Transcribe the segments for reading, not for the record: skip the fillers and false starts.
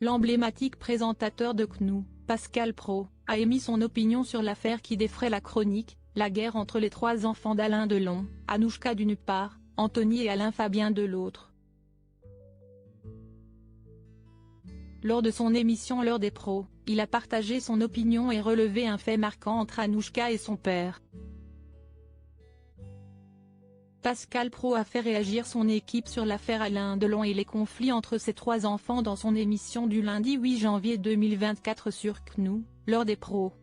L'emblématique présentateur de CNOO, Pascal Praud, a émis son opinion sur l'affaire qui défraie la chronique, la guerre entre les trois enfants d'Alain Delon, Anouchka d'une part, Anthony et Alain Fabien de l'autre. Lors de son émission L'heure des pros, il a partagé son opinion et relevé un fait marquant entre Anouchka et son père. Pascal Praud a fait réagir son équipe sur l'affaire Alain Delon et les conflits entre ses trois enfants dans son émission du lundi 8 janvier 2024 sur CNOO, L'heure des pros.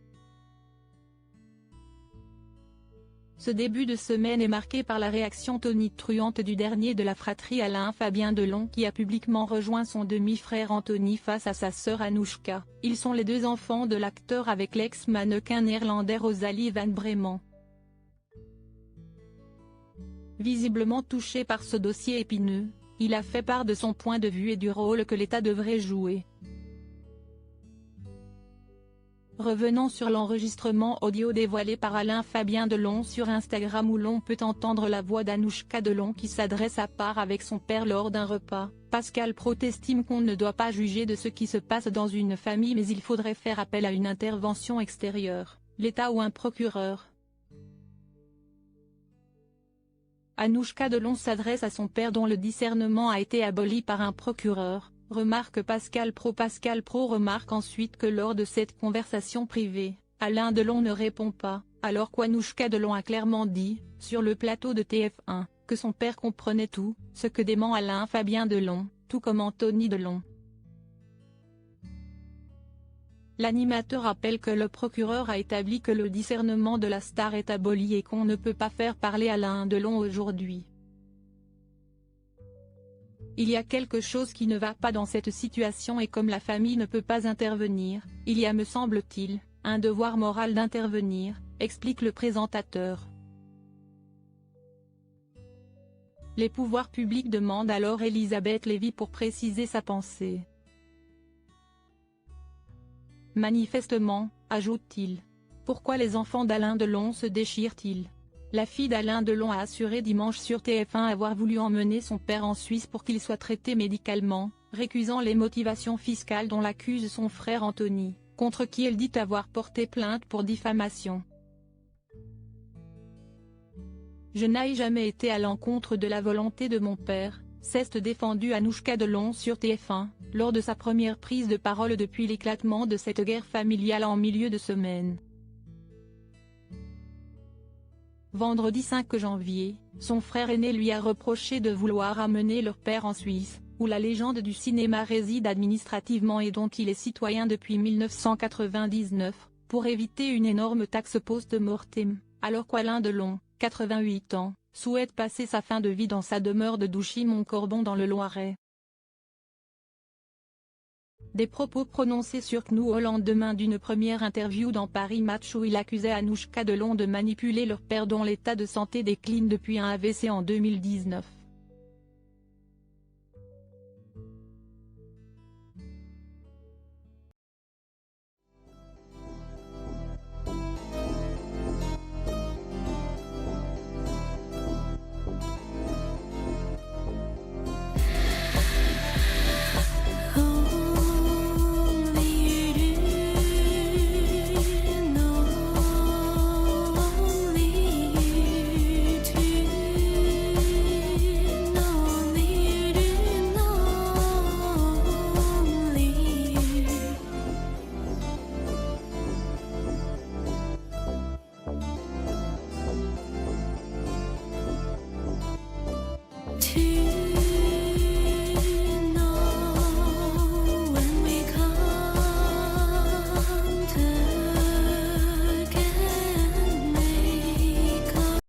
Ce début de semaine est marqué par la réaction tonitruante du dernier de la fratrie Alain Fabien Delon qui a publiquement rejoint son demi-frère Anthony face à sa sœur Anouchka. Ils sont les deux enfants de l'acteur avec l'ex-mannequin néerlandais Rosalie van Bremen. Visiblement touché par ce dossier épineux, il a fait part de son point de vue et du rôle que l'État devrait jouer. Revenons sur l'enregistrement audio dévoilé par Alain Fabien Delon sur Instagram où l'on peut entendre la voix d'Anouchka Delon qui s'adresse à part avec son père lors d'un repas. Pascal Praud estime qu'on ne doit pas juger de ce qui se passe dans une famille mais il faudrait faire appel à une intervention extérieure, l'État ou un procureur. Anouchka Delon s'adresse à son père dont le discernement a été aboli par un procureur, remarque Pascal Praud. Pascal Praud remarque ensuite que lors de cette conversation privée, Alain Delon ne répond pas, alors qu'Anouchka Delon a clairement dit, sur le plateau de TF1, que son père comprenait tout, ce que dément Alain Fabien Delon, tout comme Anthony Delon. L'animateur rappelle que le procureur a établi que le discernement de la star est aboli et qu'on ne peut pas faire parler Alain Delon aujourd'hui. Il y a quelque chose qui ne va pas dans cette situation et comme la famille ne peut pas intervenir, il y a me semble-t-il, un devoir moral d'intervenir, explique le présentateur. Les pouvoirs publics demandent alors Elisabeth Lévy pour préciser sa pensée. Manifestement, ajoute-t-il. Pourquoi les enfants d'Alain Delon se déchirent-ils? La fille d'Alain Delon a assuré dimanche sur TF1 avoir voulu emmener son père en Suisse pour qu'il soit traité médicalement, récusant les motivations fiscales dont l'accuse son frère Anthony, contre qui elle dit avoir porté plainte pour diffamation. Je n'ai jamais été à l'encontre de la volonté de mon père, s'est défendu Anouchka Delon sur TF1, lors de sa première prise de parole depuis l'éclatement de cette guerre familiale en milieu de semaine. Vendredi 5 janvier, son frère aîné lui a reproché de vouloir amener leur père en Suisse, où la légende du cinéma réside administrativement et dont il est citoyen depuis 1999, pour éviter une énorme taxe post-mortem, alors qu'Alain Delon, 88 ans, souhaite passer sa fin de vie dans sa demeure de Douchy-Montcorbon dans le Loiret. Des propos prononcés sur CNOO au lendemain d'une première interview dans Paris Match où il accusait Anouchka Delon de manipuler leur père dont l'état de santé décline depuis un AVC en 2019.